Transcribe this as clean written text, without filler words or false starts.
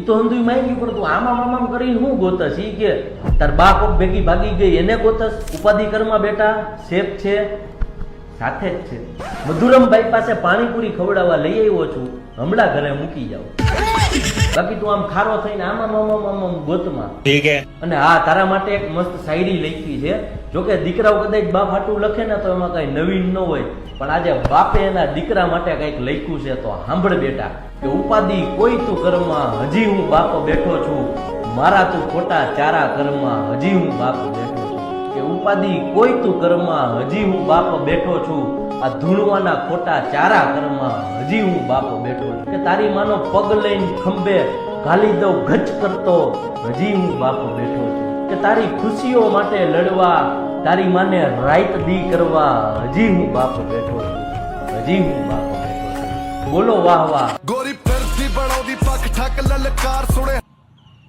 ઈ તો હંધુય માંગ્યું, પણ તું આમ કરીને હું ગોતસ? ઈ કે તાર બા કોક ભેગી ભાગી ગઈ એને ગોતસ? ઉપાધિ કરમાં બેટા શેફ છે સાથે જ છે. મધુરમભાઈ પાસે પાણીપુરી ખવડાવવા લઈ આવ્યો છું, હમણાં ઘરે મૂકી જાવ. બાકી તું આમ ખારો થઈને આમ ગોતમાં. ઠીક હે. અને હા, તારા માટે એક મસ્ત શાયરી લખી છે. જોકે દીકરાઓ કદાચ બાપ હાટું લખે ને તો એમાં કઈ નવીન ન હોય, પણ આજે બાપે એના દીકરા માટે કઈક લખ્યું છે, તો સાંભળ બેટા. કે ઉપાધિ કોઈ તું કરમાં, હજી હું બાપ બેઠો છું, મારા તું ખોટા ચારા કરમાં, હજી હું બાપ બેઠો છું. કે ઉપાધિ કોઈ તું કરમાં, હજી હું બાપ બેઠો છું, આ ધૂણવાના ખોટા ચારા કરમાં, હજી હું બાપ બેઠો છું. કે તારી માનો પગ લઈને ખંભે ઘાલી દઉં ગચ કરતો, હજી હું બાપ બેઠો છું. કે તારી ખુશીઓ માટે લડવા, તારી માને રાત દી કરવા, હજી હું બાપ બેઠો છું, હજી હું બાપ બેઠો છું. બોલો વાહ વાહ. ગોરી પરથી બળોદી પગ ઠક